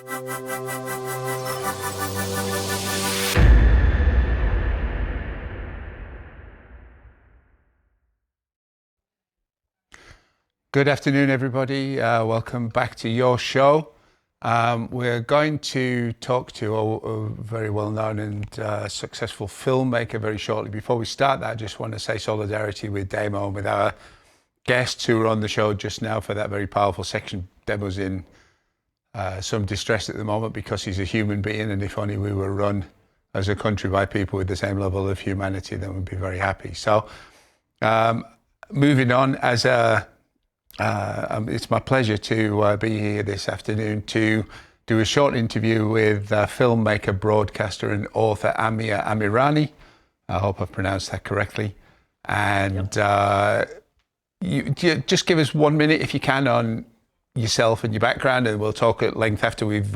Good afternoon, everybody. Welcome back to your show. We're going to talk to a very well-known and successful filmmaker very shortly. Before we start that, I just want to say solidarity with Damo and with our guests who were on the show just now for that very powerful section. Damo's in some distress at the moment because he's a human being, and if only we were run as a country by people with the same level of humanity, then we'd be very happy. So, moving on, it's my pleasure to be here this afternoon to do a short interview with filmmaker, broadcaster and author Amir Amirani. I hope I've pronounced that correctly. And you just give us 1 minute, if you can, on yourself and your background, and we'll talk at length after we've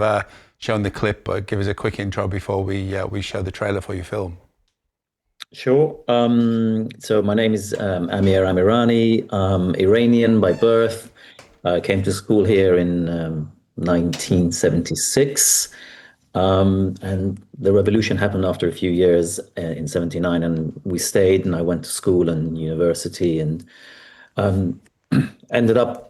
shown the clip. But give us a quick intro before we show the trailer for your film. Sure. So my name is Amir Amirani. I'm Iranian by birth. I came to school here in 1976. And the revolution happened after a few years in 79, and we stayed, and I went to school and university, and ended up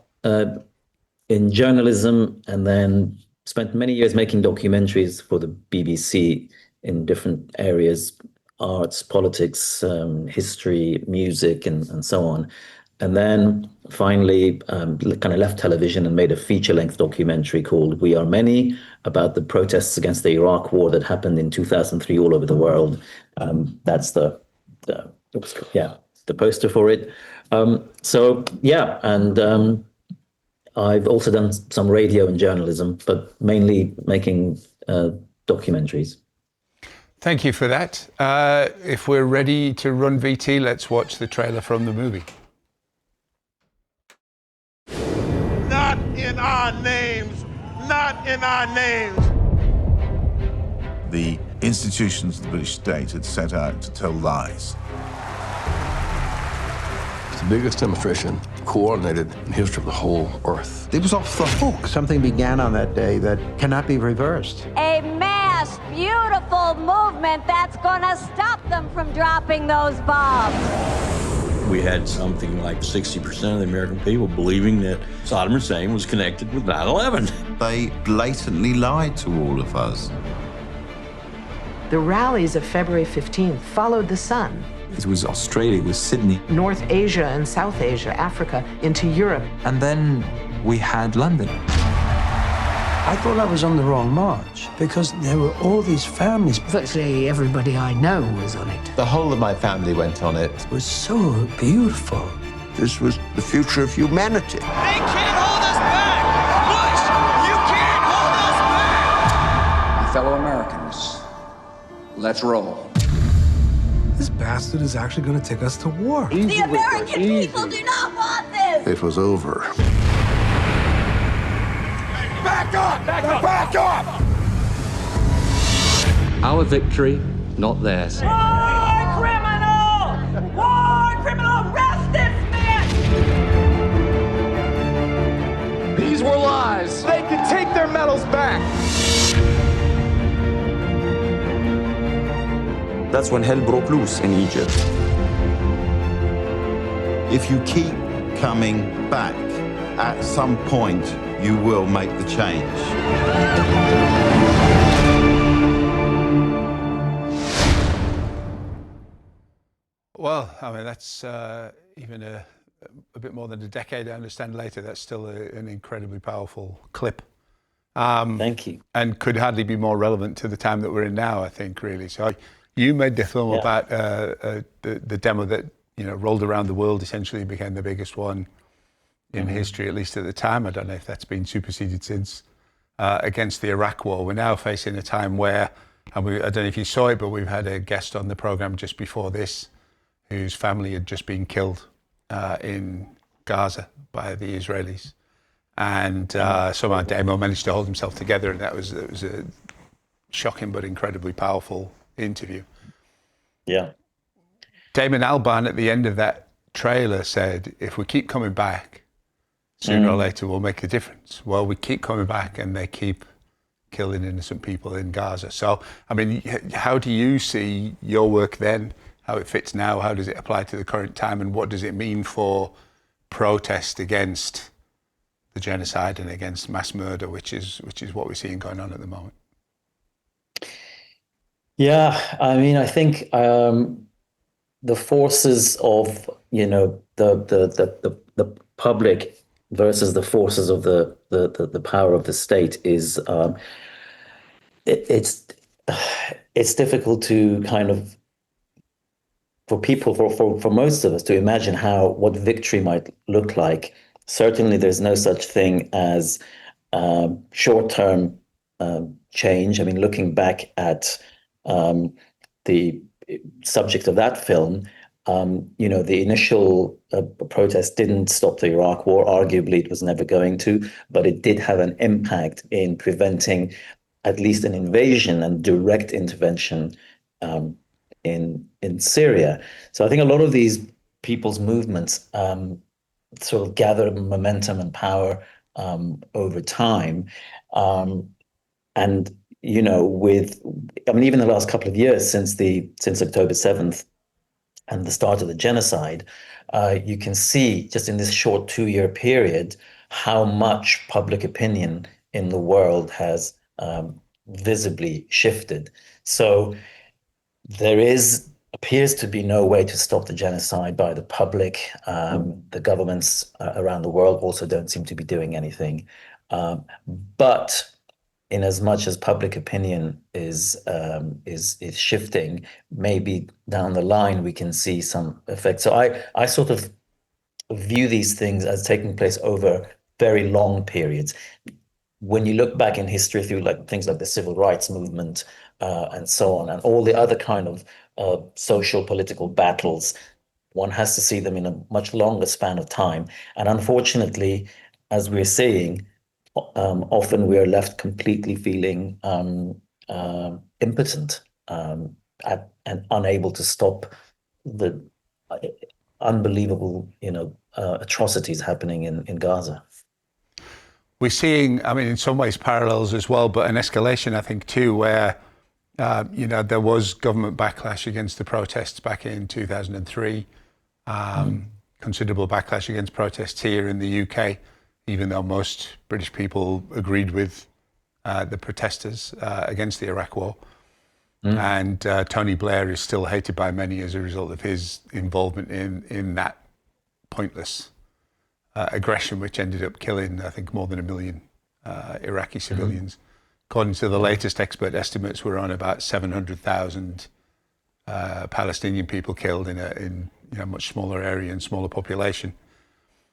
in journalism, and then spent many years making documentaries for the BBC in different areas: arts, politics, history, music, and so on. And then finally kind of left television and made a feature-length documentary called We Are Many, about the protests against the Iraq war that happened in 2003 all over the world. That's the poster for it. And I've also done some radio and journalism, but mainly making documentaries. Thank you for that. If we're ready to run VT, let's watch the trailer from the movie. Not in our names, not in our names. The institutions of the British state had set out to tell lies. It's the biggest demonstration coordinated in the history of the whole Earth. It was off the hook. Something began on that day that cannot be reversed. A mass, beautiful movement that's gonna stop them from dropping those bombs. We had something like 60% of the American people believing that Saddam Hussein was connected with 9/11. They blatantly lied to all of us. The rallies of February 15th followed the sun. It was Australia, it was Sydney. North Asia and South Asia, Africa, into Europe. And then we had London. I thought I was on the wrong march because there were all these families. Virtually everybody I know was on it. The whole of my family went on it. It was so beautiful. This was the future of humanity. They can't hold us back! Bush, you can't hold us back! My fellow Americans, let's roll. This bastard is actually going to take us to war. The American people do not want this! It was over. Back up! Back up! Back up! Our victory, not theirs. War criminal! War criminal! Arrest this man! These were lies. They can take their medals back! That's when hell broke loose in Egypt. If you keep coming back, at some point you will make the change. Well, I mean, that's even a bit more than a decade, I understand, later. That's still an incredibly powerful clip. Thank you. And could hardly be more relevant to the time that we're in now, I think, really. So you made the film about the demo that, you know, rolled around the world, essentially became the biggest one in history, at least at the time. I don't know if that's been superseded since, against the Iraq war. We're now facing a time where, and I don't know if you saw it, but we've had a guest on the program just before this whose family had just been killed in Gaza by the Israelis. And somehow Damo managed to hold himself together, and it was a shocking but incredibly powerful interview. Yeah. Damon Albarn at the end of that trailer said, if we keep coming back, sooner or later we'll make a difference. Well, we keep coming back and they keep killing innocent people in Gaza. So, I mean, how do you see your work then, how it fits now, how does it apply to the current time, and what does it mean for protest against the genocide and against mass murder, which is what we're seeing going on at the moment? Yeah, I mean, I think the forces of, you know, the public versus the forces of the power of the state is it's difficult to kind of, for people, for most of us, to imagine what victory might look like. Certainly, there's no such thing as short-term change. I mean, looking back at the subject of that film, you know, the initial protest didn't stop the Iraq War. Arguably, it was never going to, but it did have an impact in preventing at least an invasion and direct intervention in Syria. So I think a lot of these people's movements sort of gather momentum and power over time. And, you know, I mean, even the last couple of years since October 7th and the start of the genocide, you can see just in this short 2-year period how much public opinion in the world has visibly shifted. So there appears to be no way to stop the genocide by the public. The governments around the world also don't seem to be doing anything. But in as much as public opinion is shifting, maybe down the line we can see some effect. So I sort of view these things as taking place over very long periods. When you look back in history through things like the civil rights movement and so on, and all the other kind of social political battles, one has to see them in a much longer span of time. And unfortunately, as we're seeing, often we are left completely feeling impotent and unable to stop the unbelievable, you know, atrocities happening in Gaza. We're seeing, I mean, in some ways parallels as well, but an escalation, I think, too, where, you know, there was government backlash against the protests back in 2003, considerable backlash against protests here in the UK, even though most British people agreed with the protesters against the Iraq War. And Tony Blair is still hated by many as a result of his involvement in that pointless aggression, which ended up killing, I think, more than 1 million Iraqi civilians. According to the latest expert estimates, we're on about 700,000 Palestinian people killed in a much smaller area and smaller population.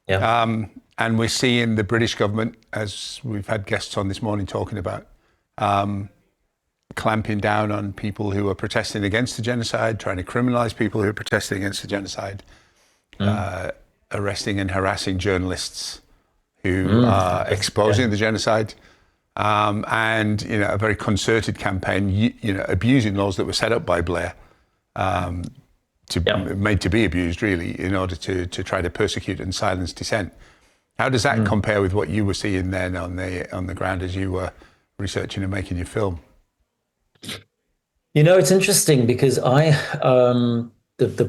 Yeah. And we're seeing the British government, as we've had guests on this morning talking about, clamping down on people who are protesting against the genocide, trying to criminalize people who are protesting against the genocide, arresting and harassing journalists who are exposing the genocide, and, you know, a very concerted campaign, you know, abusing laws that were set up by Blair, made to be abused, really, in order to try to persecute and silence dissent. How does that compare with what you were seeing then on the ground as you were researching and making your film? You know, it's interesting because the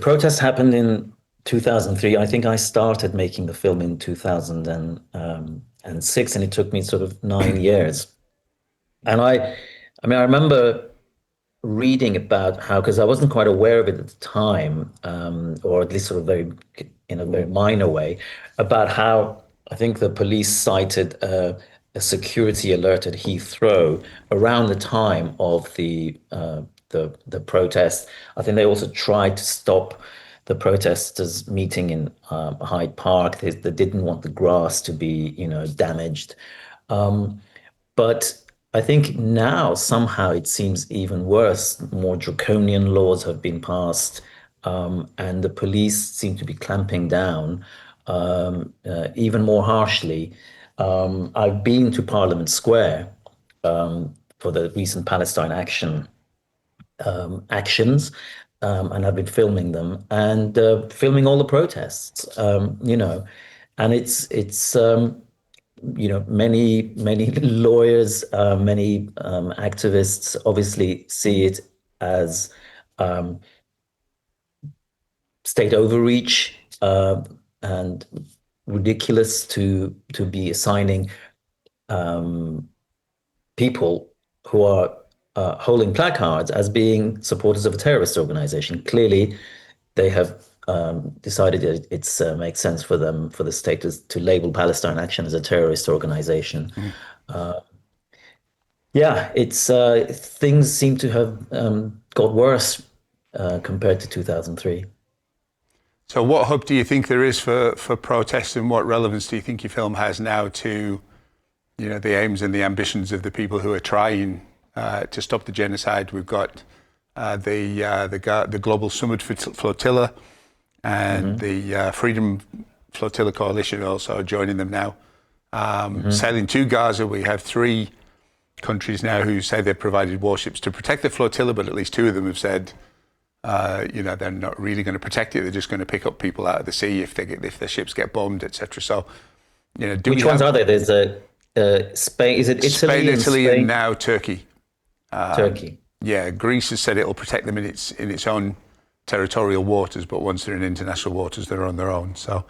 protest happened in 2003. I think I started making the film in 2006, and it took me sort of 9 years. And I remember reading about how, because I wasn't quite aware of it at the time, or at least sort of in a very minor way, about how I think the police cited a security alert at Heathrow around the time of the protest. I think they also tried to stop the protesters meeting in Hyde Park. They didn't want the grass to be, you know, damaged. But I think now somehow it seems even worse. More draconian laws have been passed, and the police seem to be clamping down even more harshly. I've been to Parliament Square for the recent Palestine actions, and I've been filming them and filming all the protests, you know, and it's many lawyers, many activists obviously see it as state overreach and ridiculous to be assigning people who are holding placards as being supporters of a terrorist organization. Clearly, they have decided that it makes sense for the state to label Palestine Action as a terrorist organization. Things seem to have got worse compared to 2003. So what hope do you think there is for protests, and what relevance do you think your film has now to, the aims and the ambitions of the people who are trying to stop the genocide? We've got the Global Summit Flotilla and the Freedom Flotilla Coalition also joining them now. Sailing to Gaza, we have 3 countries now who say they've provided warships to protect the flotilla, but at least 2 of them have said, they're not really going to protect it. They're just going to pick up people out of the sea if their ships get bombed, etc. So, which ones are there? There's Spain. Is it Italy? Italy, and now Turkey. Turkey. Yeah, Greece has said it'll protect them in its own territorial waters, but once they're in international waters, they're on their own. So,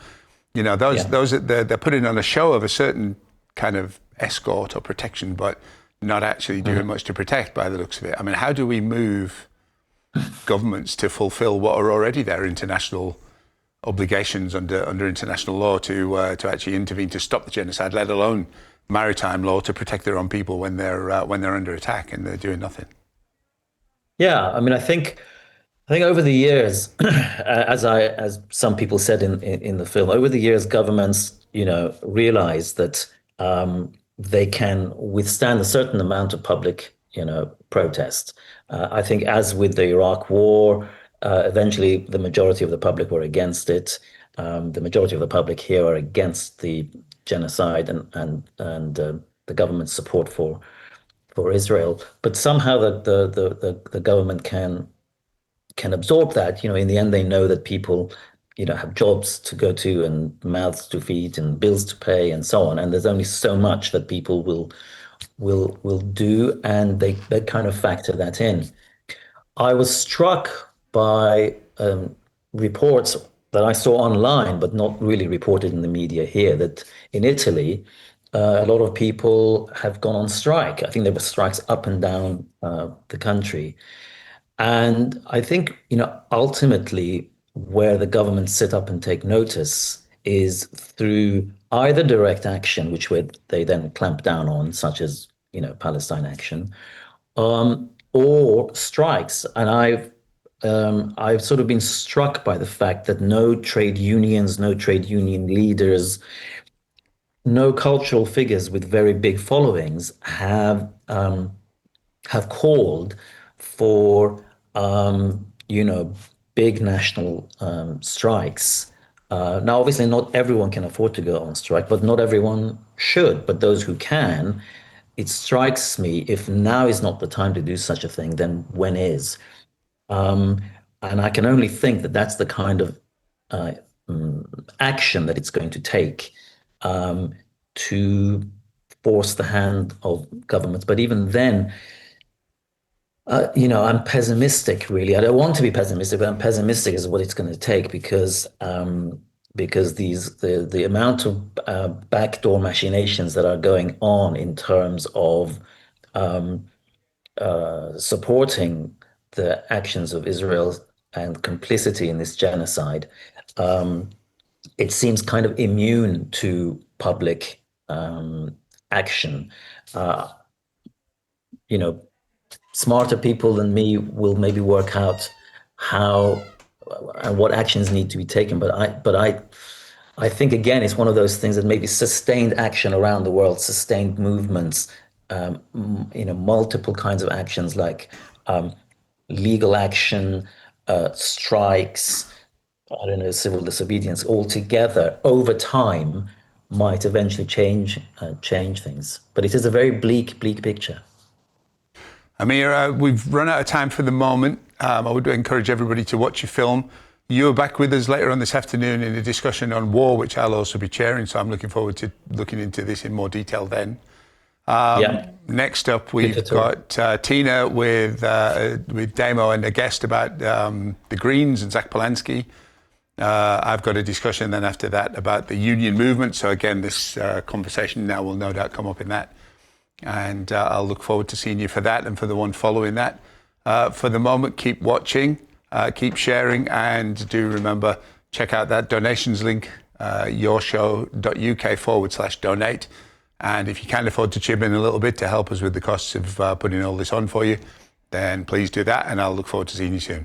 those they're putting on a show of a certain kind of escort or protection, but not actually doing much to protect by the looks of it. I mean, how do we move governments to fulfill what are already their international obligations under international law to actually intervene to stop the genocide, let alone maritime law to protect their own people when they're under attack and they're doing nothing? Yeah, I mean, I think over the years, as some people said in the film, over the years, governments realized that they can withstand a certain amount of public protest. I think, as with the Iraq War, eventually the majority of the public were against it. The majority of the public here are against the genocide and the government's support for Israel. But somehow the government can absorb that. In the end, they know that people have jobs to go to and mouths to feed and bills to pay and so on. And there's only so much that people will do, and they kind of factor that in. I was struck by reports that I saw online, but not really reported in the media here, that in Italy, a lot of people have gone on strike. I think there were strikes up and down the country. And I think, ultimately, where the government sit up and take notice is through either direct action, which they then clamp down on, such as, Palestine Action, or strikes. And I've sort of been struck by the fact that no trade unions, no trade union leaders, no cultural figures with very big followings have called for big national strikes. Now, obviously, not everyone can afford to go on strike, but not everyone should. But those who can, it strikes me, if now is not the time to do such a thing, then when is? And I can only think that that's the kind of action that it's going to take to force the hand of governments. But even then, I'm pessimistic, really. I don't want to be pessimistic, but I'm pessimistic as what it's going to take because the amount of backdoor machinations that are going on in terms of supporting the actions of Israel and complicity in this genocide, it seems kind of immune to public action. Smarter people than me will maybe work out how and what actions need to be taken. But I think, again, it's one of those things that maybe sustained action around the world, sustained movements, multiple kinds of actions like legal action, strikes, civil disobedience, all together over time might eventually change things. But it is a very bleak picture. Amir, we've run out of time for the moment. I would encourage everybody to watch your film. You're back with us later on this afternoon in a discussion on war, which I'll also be chairing. So I'm looking forward to looking into this in more detail then. Next up, we've got Tina with Damo and a guest about the Greens and Zach Polanski. I've got a discussion then after that about the union movement. So again, this conversation now will no doubt come up in that. And I'll look forward to seeing you for that and for the one following that. For the moment, keep watching, keep sharing, and do remember, check out that donations link, yourshow.uk/donate. And if you can afford to chip in a little bit to help us with the costs of putting all this on for you, then please do that. And I'll look forward to seeing you soon.